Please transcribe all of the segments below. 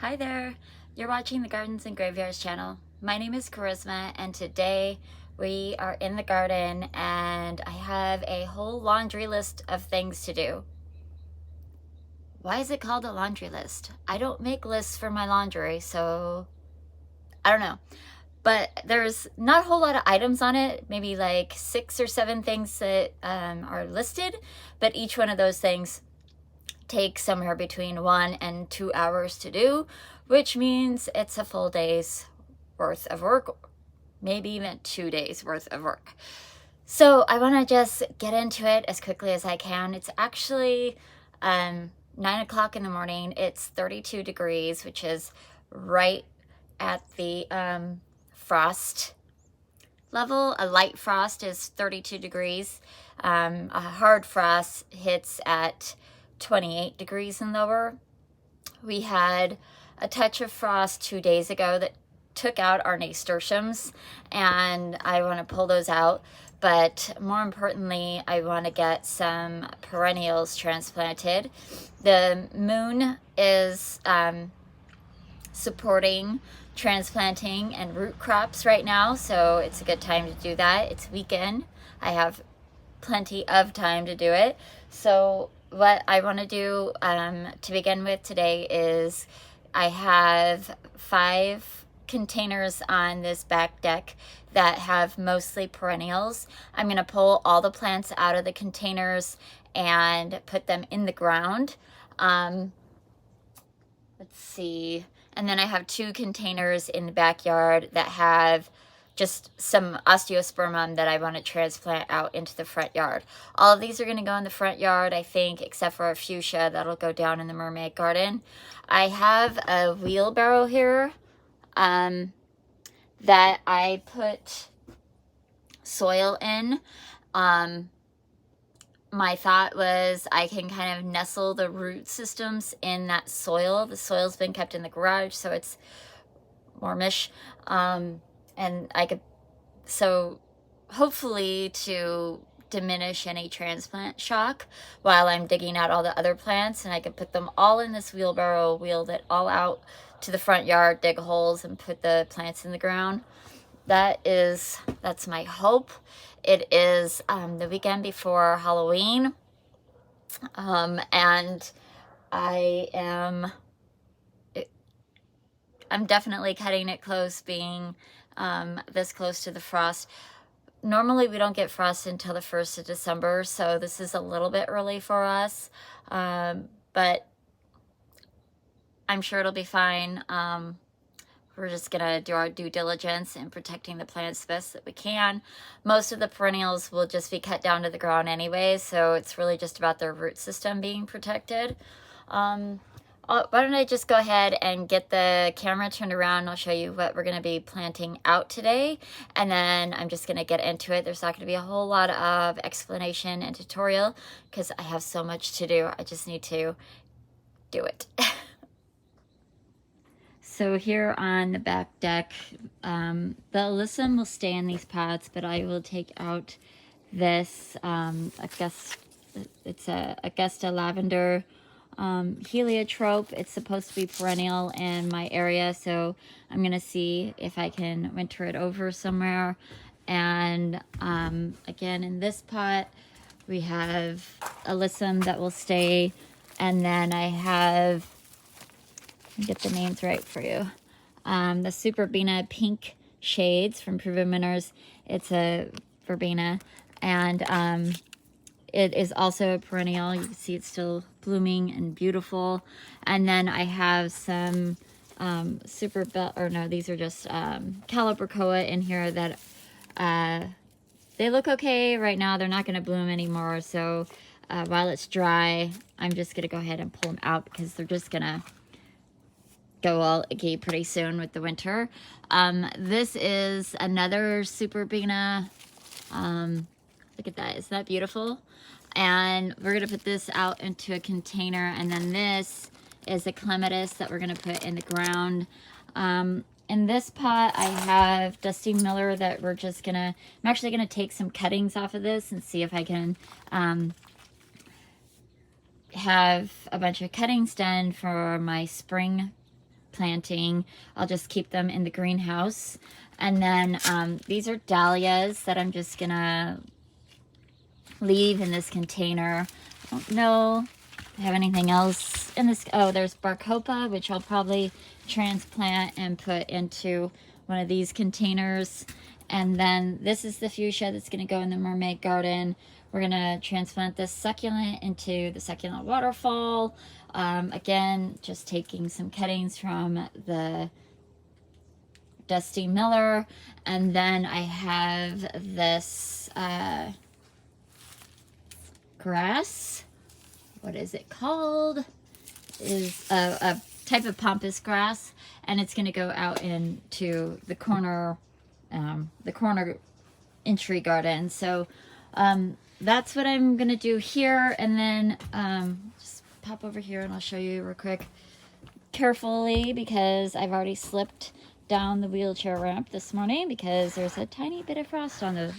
Hi there, you're watching the Gardens and Graveyards channel. My name is Charisma and today we are in the garden and I have a whole laundry list of things to do. Why is it called a laundry list? I don't make lists for my laundry, so I don't know. But there's not a whole lot of items on it, maybe like 6 or 7 things that are listed, but each one of those things take somewhere between 1 and 2 hours to do, which means it's a full day's worth of work, maybe even 2 days worth of work. So I want to just get into it as quickly as I can. It's actually 9 o'clock in the morning. It's 32 degrees, which is right at the frost level. A light frost is 32 degrees. A hard frost hits at 28 degrees and lower. We had a touch of frost 2 days ago that took out our nasturtiums, and I want to pull those out. But more importantly, I want to get some perennials transplanted. The moon is supporting transplanting and root crops right now, so it's a good time to do that. It's weekend. I have plenty of time to do it. So what I want to do to begin with today is I have 5 containers on this back deck that have mostly perennials. I'm going to pull all the plants out of the containers and put them in the ground. Let's see. And then I have 2 containers in the backyard that have just some osteospermum that I want to transplant out into the front yard. All of these are going to go in the front yard, I think, except for a fuchsia that'll go down in the mermaid garden. I have a wheelbarrow here that I put soil in. My thought was I can kind of nestle the root systems in that soil. The soil's been kept in the garage, so it's warmish. And I could, so hopefully to diminish any transplant shock while I'm digging out all the other plants, and I could put them all in this wheelbarrow, wheel it all out to the front yard, dig holes, and put the plants in the ground. That's my hope. It is the weekend before Halloween, and I'm definitely cutting it close, being this close to the frost. Normally we don't get frost until the 1st of December, so this is a little bit early for us, but I'm sure it'll be fine. We're just gonna do our due diligence in protecting the plants the best that we can. Most of the perennials will just be cut down to the ground anyway, so it's really just about their root system being protected. Why don't I just go ahead and get the camera turned around, and I'll show you what we're going to be planting out today, and then I'm just going to get into it. There's not going to be a whole lot of explanation and tutorial because I have so much to do. I just need to do it. So here on the back deck, the alyssum will stay in these pots, but I will take out this, I guess it's a Augusta lavender heliotrope. It's supposed to be perennial in my area, so I'm gonna see if I can winter it over somewhere. And again, in this pot we have alyssum that will stay, and then I have, let me get the names right for you, the Superbena pink shades from Proven Winners. It's a verbena, and it is also a perennial. You can see it's still blooming and beautiful. And then I have some these are just calibrachoa in here that they look okay right now. They're not going to bloom anymore. So while it's dry, I'm just going to go ahead and pull them out because they're just going to go all icky pretty soon with the winter. This is another Superbena. Look at that. Isn't that beautiful? And we're going to put this out into a container. And then this is a clematis that we're going to put in the ground. In this pot, I have Dusty Miller that we're just going to, I'm actually going to take some cuttings off of this and see if I can have a bunch of cuttings done for my spring planting. I'll just keep them in the greenhouse. And then these are dahlias that I'm just gonna leave in this container. I don't know if I have anything else in this. Oh, there's Barcopa, which I'll probably transplant and put into one of these containers. And then this is the fuchsia that's going to go in the mermaid garden. We're going to transplant this succulent into the succulent waterfall. Again, just taking some cuttings from the Dusty Miller. And then I have this grass. What is it called? Is a type of pampas grass, and it's going to go out into the corner entry garden. So that's what I'm going to do here, and then just pop over here and I'll show you real quick carefully, because I've already slipped down the wheelchair ramp this morning because there's a tiny bit of frost on the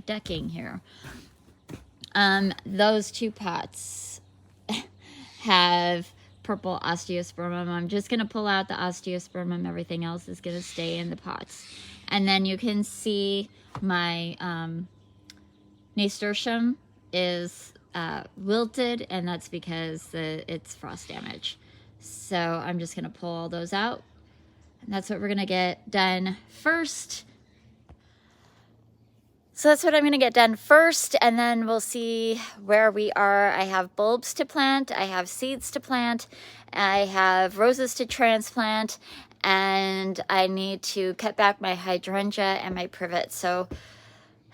decking here. Those two pots have purple osteospermum. I'm just going to pull out the osteospermum. Everything else is going to stay in the pots. And then you can see my nasturtium is wilted, and that's because it's frost damage. So I'm just going to pull all those out. And that's what we're going to get done first. So that's what I'm going to get done first, and then we'll see where we are. I have bulbs to plant, I have seeds to plant, I have roses to transplant, and I need to cut back my hydrangea and my privet. So,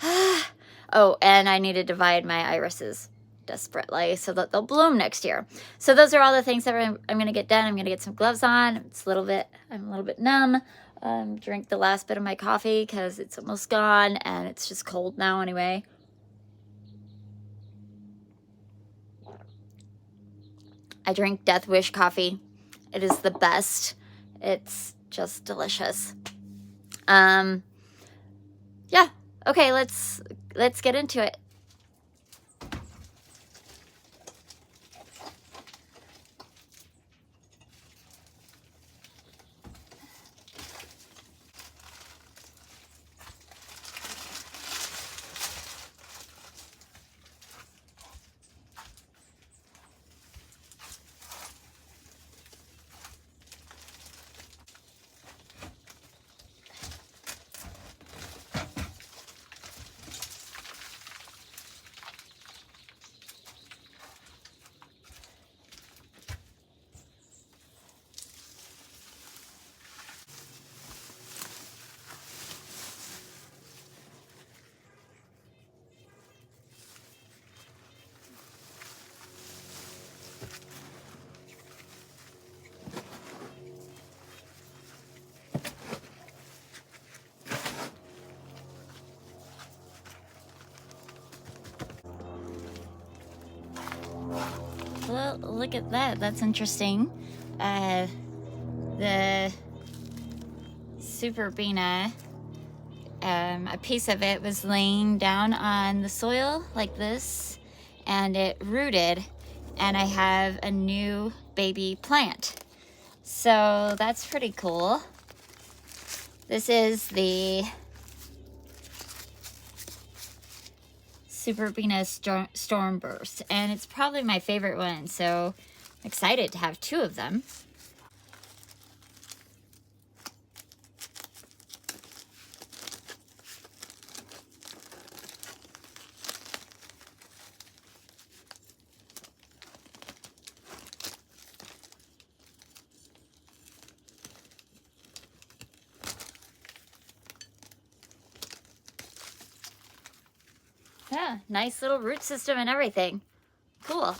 oh, and I need to divide my irises desperately so that they'll bloom next year. So those are all the things that I'm going to get done. I'm going to get some gloves on. I'm a little bit numb. Drink the last bit of my coffee because it's almost gone and it's just cold now anyway. I drink Death Wish coffee. It is the best. It's just delicious. Yeah. Okay, let's get into it. Well, look at that. That's interesting. The Superbena, a piece of it was laying down on the soil like this, and it rooted, and I have a new baby plant. So that's pretty cool. This is the Superbena Stormburst, and it's probably my favorite one, so I'm excited to have two of them. Yeah, nice little root system and everything. Cool.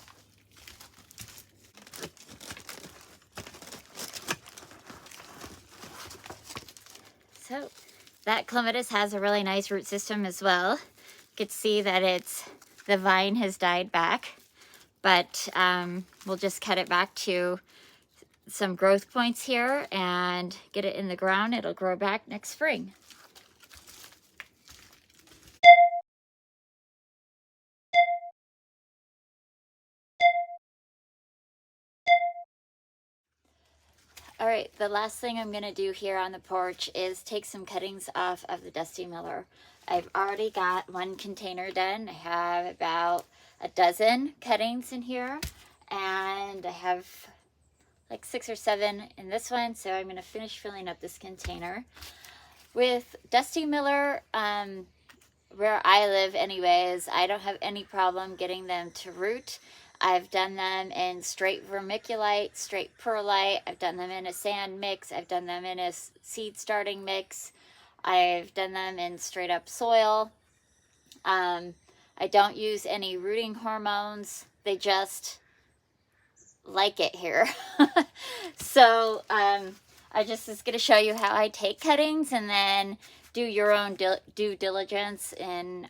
So that clematis has a really nice root system as well. You can see that the vine has died back, but we'll just cut it back to some growth points here and get it in the ground. It'll grow back next spring. All right, the last thing I'm gonna do here on the porch is take some cuttings off of the dusty miller. I've already got one container done. I have about a dozen cuttings in here, and I have like 6 or 7 in this one, so I'm gonna finish filling up this container. With dusty miller, where I live anyways, I don't have any problem getting them to root. I've done them in straight vermiculite, straight perlite. I've done them in a sand mix. I've done them in a seed starting mix. I've done them in straight up soil. I don't use any rooting hormones. They just like it here. So I just is going to show you how I take cuttings, and then do your own due diligence in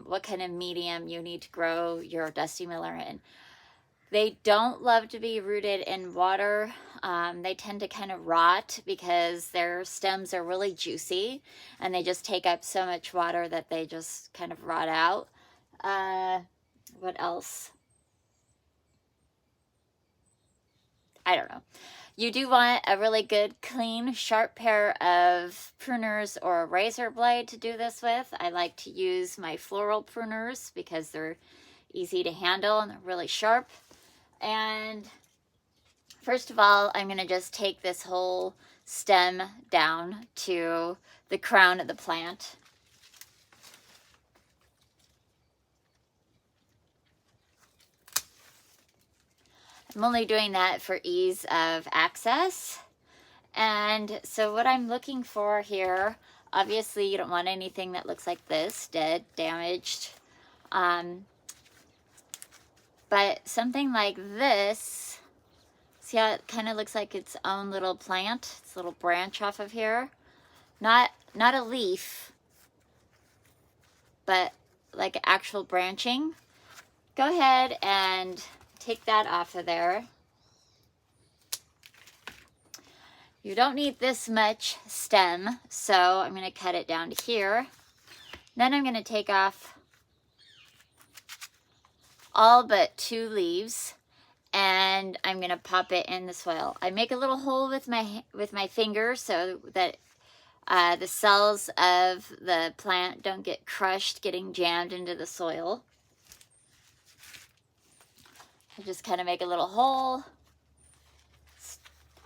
what kind of medium you need to grow your dusty miller in. They don't love to be rooted in water. They tend to kind of rot because their stems are really juicy and they just take up so much water that they just kind of rot out. What else? I don't know. You do want a really good, clean, sharp pair of pruners or a razor blade to do this with. I like to use my floral pruners because they're easy to handle and they're really sharp. And first of all, I'm going to just take this whole stem down to the crown of the plant. I'm only doing that for ease of access. And so what I'm looking for here, obviously you don't want anything that looks like this, dead, damaged. But something like this, see how it kind of looks like its own little plant, its little branch off of here? Not a leaf, but like actual branching. Go ahead and take that off of there. You don't need this much stem, so I'm going to cut it down to here. Then I'm going to take off all but 2 leaves, and I'm going to pop it in the soil. I make a little hole with my finger so that the cells of the plant don't get crushed, getting jammed into the soil. I just kind of make a little hole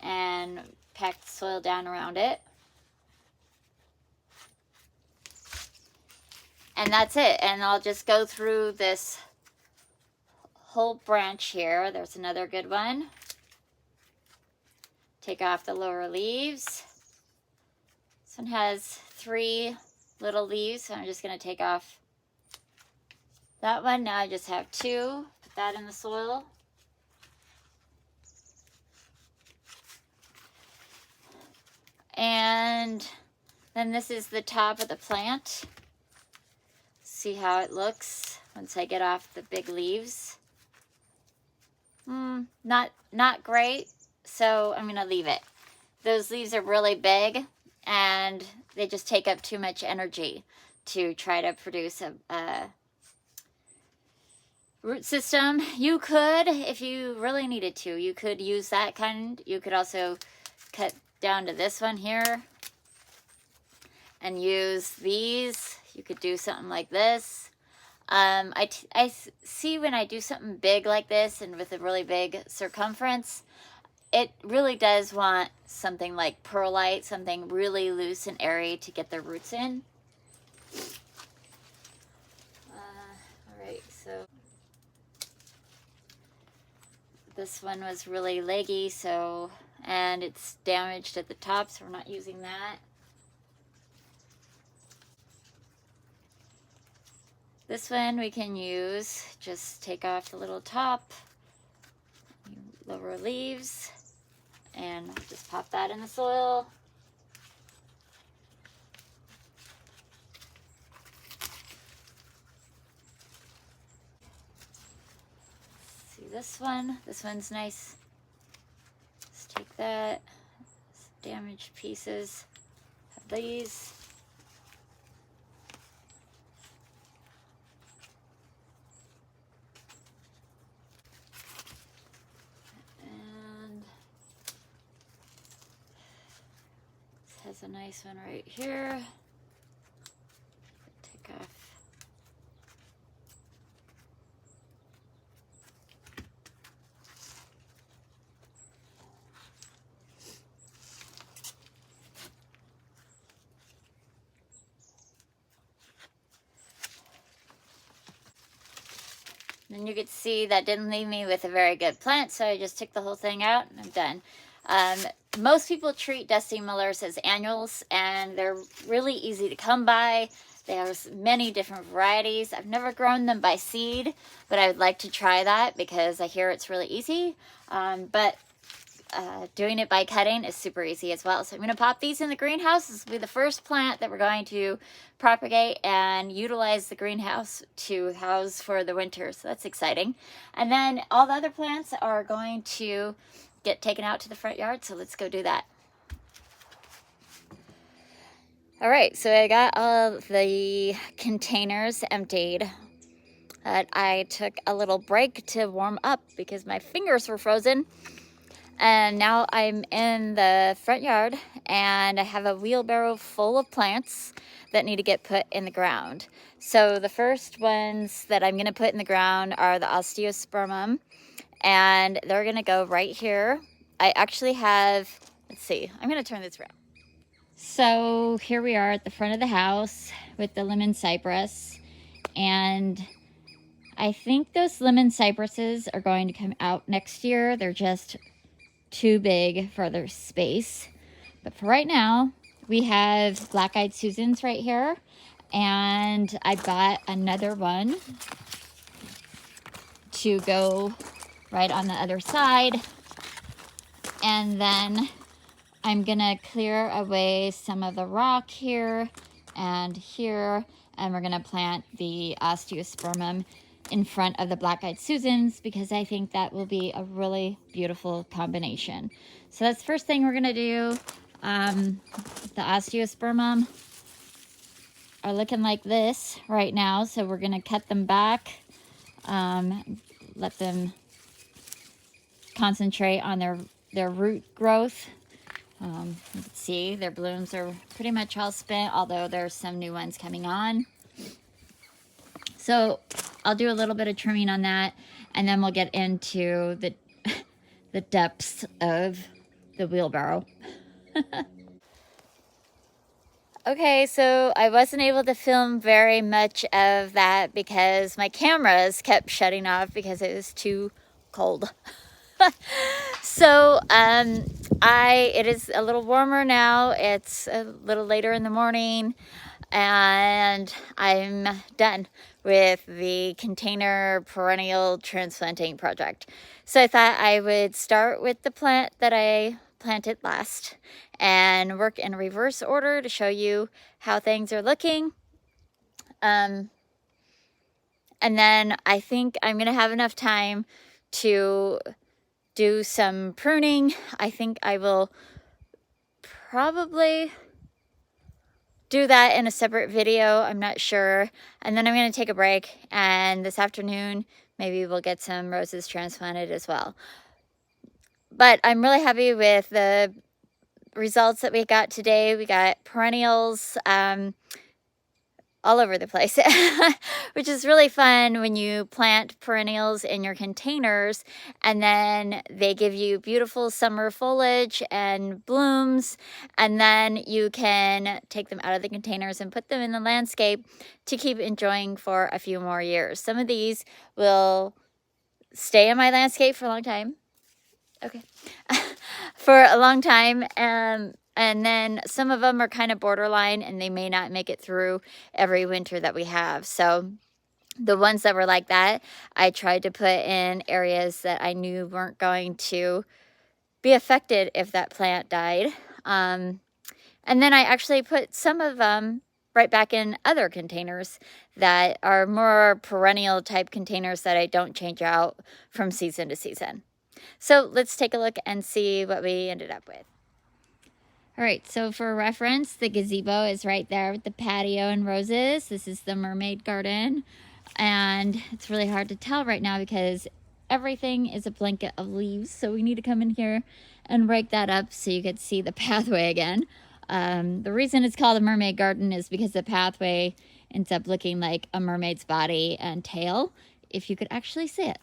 and pack the soil down around it. And that's it. And I'll just go through this whole branch here. There's another good one. Take off the lower leaves. This one has 3 little leaves, so I'm just going to take off that one. Now I just have 2. Put that in the soil. And then this is the top of the plant. See how it looks once I get off the big leaves. Not great, so I'm gonna leave it. Those leaves are really big and they just take up too much energy to try to produce a root system. You could, if you really needed to, you could use that kind. You could also cut down to this one here and use these. You could do something like this. I see when I do something big like this and with a really big circumference, it really does want something like perlite, something really loose and airy to get the roots in. All right, so this one was really leggy, and it's damaged at the top, so we're not using that. This one we can use, just take off the little top, lower leaves, and just pop that in the soil. See this one? This one's nice. Let's take that. Some damaged pieces of these. has a nice one right here. Take off. And you could see that didn't leave me with a very good plant, so I just took the whole thing out and I'm done. Most people treat Dusty Millers as annuals, and they're really easy to come by. There's many different varieties. I've never grown them by seed, but I would like to try that because I hear it's really easy. Doing it by cutting is super easy as well. So I'm going to pop these in the greenhouse. This will be the first plant that we're going to propagate and utilize the greenhouse to house for the winter. So that's exciting. And then all the other plants are going to get taken out to the front yard. So let's go do that. All right, so I got all of the containers emptied. I took a little break to warm up because my fingers were frozen. And now I'm in the front yard and I have a wheelbarrow full of plants that need to get put in the ground. So the first ones that I'm gonna put in the ground are the osteospermum, and they're gonna go right here. I actually have, let's see, I'm gonna turn this around. So here we are at the front of the house with the lemon cypress, and I think those lemon cypresses are going to come out next year. They're just too big for their space. But for right now, we have black-eyed Susans right here, and I bought another one to go right on the other side. And then I'm gonna clear away some of the rock here, and we're gonna plant the osteospermum in front of the black-eyed Susans because I think that will be a really beautiful combination. So that's the first thing we're gonna do. The osteospermum are looking like this right now, so we're gonna cut them back, let them concentrate on their root growth. You can see their blooms are pretty much all spent, although there's some new ones coming on. So I'll do a little bit of trimming on that, and then we'll get into the depths of the wheelbarrow. Okay, so I wasn't able to film very much of that because my cameras kept shutting off because it was too cold. So it is a little warmer now. It's a little later in the morning, and I'm done with the container perennial transplanting project. So I thought I would start with the plant that I planted last and work in reverse order to show you how things are looking. And then I think I'm gonna have enough time to do some pruning. I think I will probably do that in a separate video. I'm not sure. And then I'm going to take a break, and this afternoon maybe we'll get some roses transplanted as well. But I'm really happy with the results that we got today. We got perennials all over the place, which is really fun when you plant perennials in your containers and then they give you beautiful summer foliage and blooms, and then you can take them out of the containers and put them in the landscape to keep enjoying for a few more years. Some of these will stay in my landscape for a long time. Okay. For a long time. And then some of them are kind of borderline and they may not make it through every winter that we have. So the ones that were like that, I tried to put in areas that I knew weren't going to be affected if that plant died. And then I actually put some of them right back in other containers that are more perennial type containers that I don't change out from season to season. So let's take a look and see what we ended up with. All right, so for reference, the gazebo is right there with the patio and roses. This is the mermaid garden, and it's really hard to tell right now because everything is a blanket of leaves, so we need to come in here and break that up so you could see the pathway again. The reason it's called a mermaid garden is because the pathway ends up looking like a mermaid's body and tail, if you could actually see it.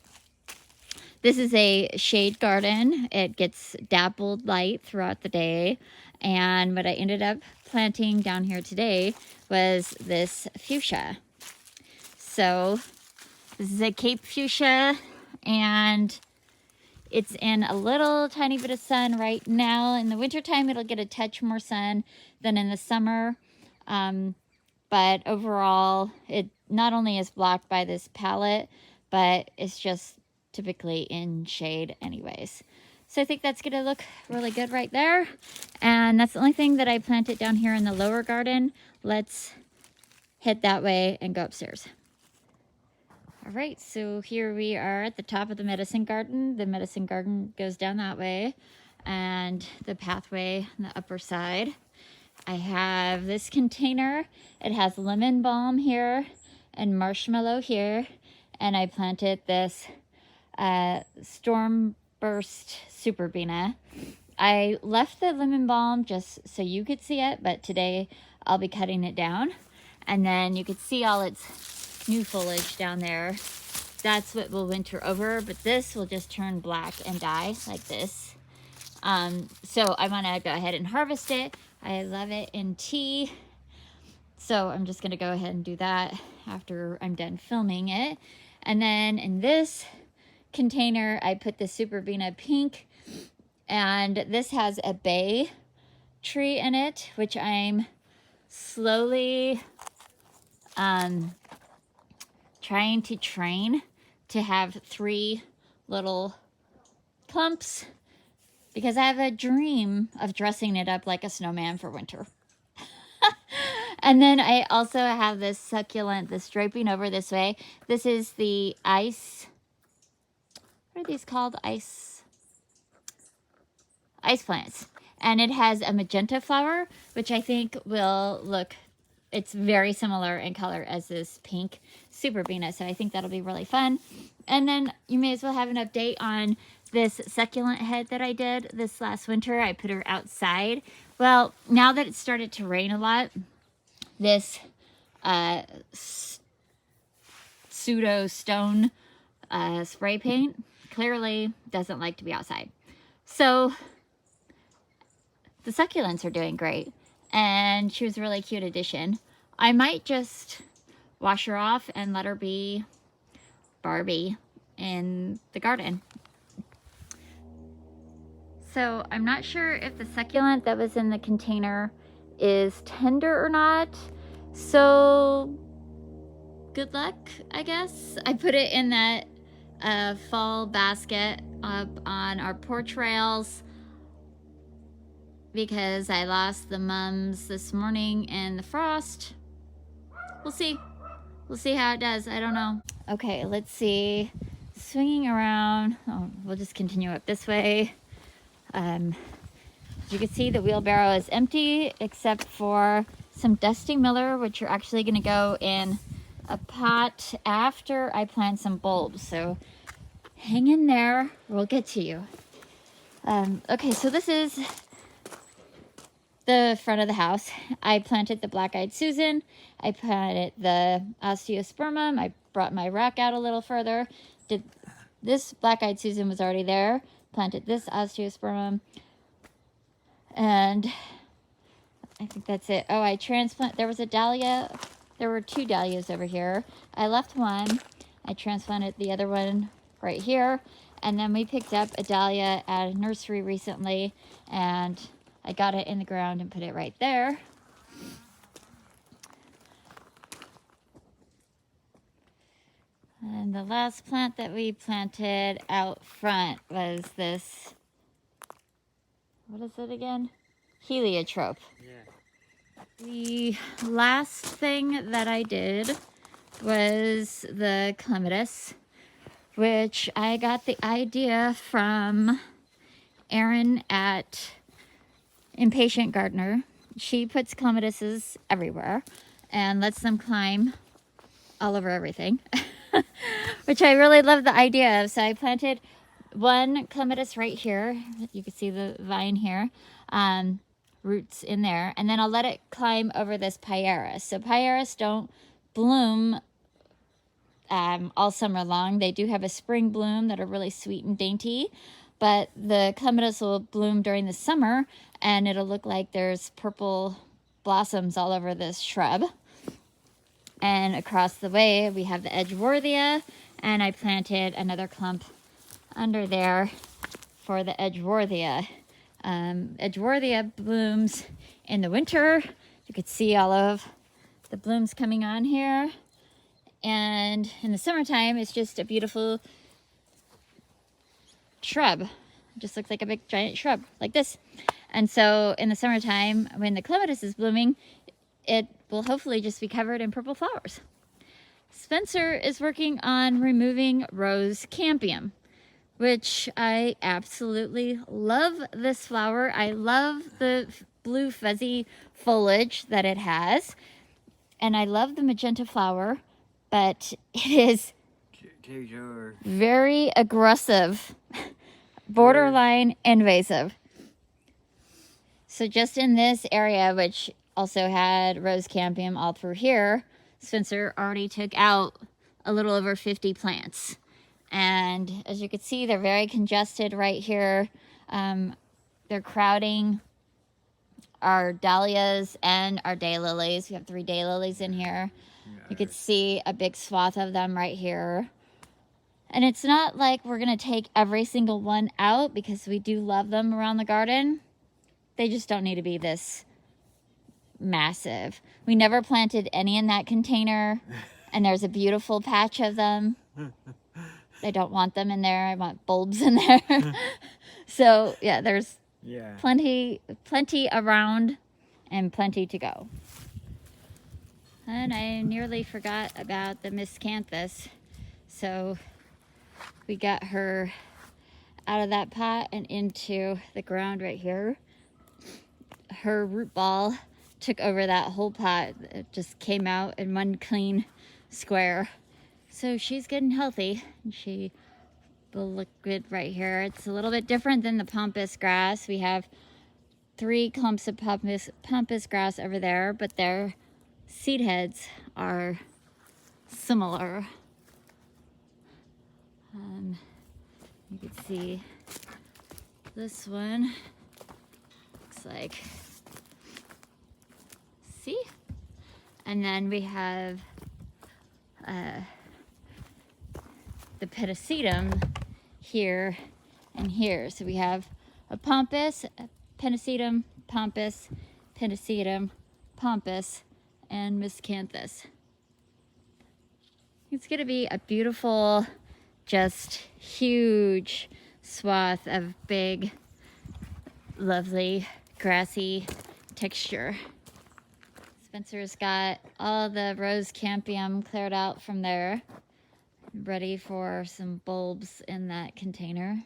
This is a shade garden. It gets dappled light throughout the day. And what I ended up planting down here today was this fuchsia. So this is a Cape fuchsia, and it's in a little tiny bit of sun right now. In the wintertime, it'll get a touch more sun than in the summer. But overall, it not only is blocked by this palette, but it's just typically in shade anyways. So I think that's going to look really good right there. And that's the only thing that I planted down here in the lower garden. Let's head that way and go upstairs. All right, so here we are at the top of the medicine garden. The medicine garden goes down that way, and the pathway on the upper side. I have this container. It has lemon balm here and marshmallow here. And I planted this Stormburst Superbena. I left the lemon balm just so you could see it, but today I'll be cutting it down. And then you could see all its new foliage down there. That's what will winter over, but this will just turn black and die like this. So I want to go ahead and harvest it. I love it in tea. So I'm just going to go ahead and do that after I'm done filming it. And then in this container, I put the Superbena pink, and this has a bay tree in it, which I'm slowly trying to train to have 3 little clumps, because I have a dream of dressing it up like a snowman for winter. And then I also have this succulent that's draping over this way. This is the ice, what are these called? Ice plants. And it has a magenta flower, which I think will look, it's very similar in color as this pink Superbena. So I think that'll be really fun. And then you may as well have an update on this succulent head that I did this last winter. I put her outside. Well, now that it started to rain a lot, this pseudo stone spray paint clearly doesn't like to be outside. So the succulents are doing great, and she was a really cute addition. I might just wash her off and let her be Barbie in the garden. So I'm not sure if the succulent that was in the container is tender or not. So good luck, I guess. I put it in that fall basket up on our porch rails because I lost the mums this morning in the frost. We'll see. We'll see how it does. I don't know. Okay, let's see. Swinging around. Oh, we'll just continue up this way. As you can see, the wheelbarrow is empty except for some Dusty Miller, which are actually going to go in a pot after I plant some bulbs. So hang in there. We'll get to you. Okay, so this is the front of the house. I planted the black-eyed Susan. I planted the osteospermum. I brought my rack out a little further. This black-eyed Susan was already there. Planted this osteospermum. And I think that's it. Oh, there was a dahlia. There were 2 dahlias over here. I left one. I transplanted the other one right here. And then we picked up a dahlia at a nursery recently, and I got it in the ground and put it right there. And the last plant that we planted out front was this, what is it again? Heliotrope. Yeah. The last thing that I did was the clematis, which I got the idea from Erin at Impatient Gardener. She puts clematises everywhere and lets them climb all over everything, which I really love the idea of. So I planted one clematis right here. You can see the vine here. roots in there. And then I'll let it climb over this Pieris. So Pieris don't bloom all summer long. They do have a spring bloom that are really sweet and dainty, but the clematis will bloom during the summer, and it'll look like there's purple blossoms all over this shrub. And across the way, we have the Edgeworthia, and I planted another clump under there for the Edgeworthia. Edgeworthia blooms in the winter. You could see all of the blooms coming on here. And in the summertime, it's just a beautiful shrub. It just looks like a big giant shrub like this. And so in the summertime, when the clematis is blooming, it will hopefully just be covered in purple flowers. Spencer is working on removing Rose Campion, which I absolutely love this flower. I love the blue fuzzy foliage that it has. And I love the magenta flower, but it is very aggressive, borderline invasive. So just in this area, which also had Rose Campion all through here, Spencer already took out a little over 50 plants. And as you can see, they're very congested right here. They're crowding our dahlias and our daylilies. We have 3 daylilies in here. You could see a big swath of them right here. And it's not like we're going to take every single one out, because we do love them around the garden. They just don't need to be this massive. We never planted any in that container, and there's a beautiful patch of them. I don't want them in there. I want bulbs in there. So yeah, there's plenty around and plenty to go. And I nearly forgot about the Miscanthus. So we got her out of that pot and into the ground right here. Her root ball took over that whole pot. It just came out in one clean square. So she's good and healthy. She will look good right here. It's a little bit different than the pampas grass. We have 3 clumps of pampas grass over there, but their seed heads are similar. You can see this one looks like, see? And then we have the pentacetum here and here. So we have a pampas, a pentacetum, pampas, pentacetum, pampas, and Miscanthus. It's going to be a beautiful, just huge swath of big, lovely, grassy texture. Spencer's got all the Rose Campion cleared out from there, ready for some bulbs in that container.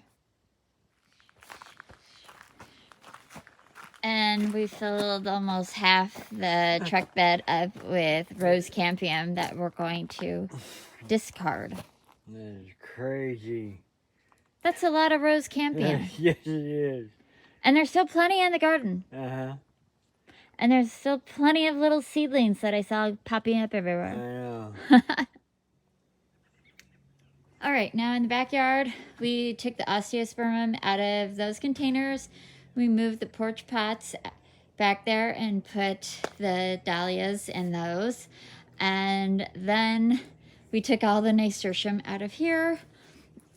And we filled almost half the truck bed up with Rose Campion that we're going to discard. That is crazy. That's a lot of Rose Campion. Yes, it is. And there's still plenty in the garden. Uh-huh. And there's still plenty of little seedlings that I saw popping up I everywhere. know. All right, now in the backyard, we took the osteospermum out of those containers. We moved the porch pots back there and put the dahlias in those. And then we took all the nasturtium out of here.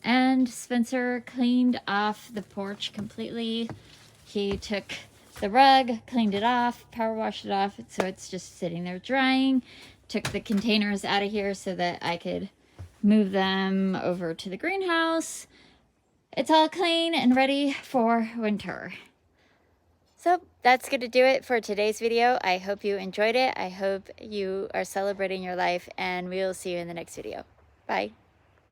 And Spencer cleaned off the porch completely. He took the rug, cleaned it off, power washed it off, so it's just sitting there drying. Took the containers out of here so that I could move them over to the greenhouse. It's all clean and ready for winter. So that's going to do it for today's video. I hope you enjoyed it. I hope you are celebrating your life, and we will see you in the next video. Bye.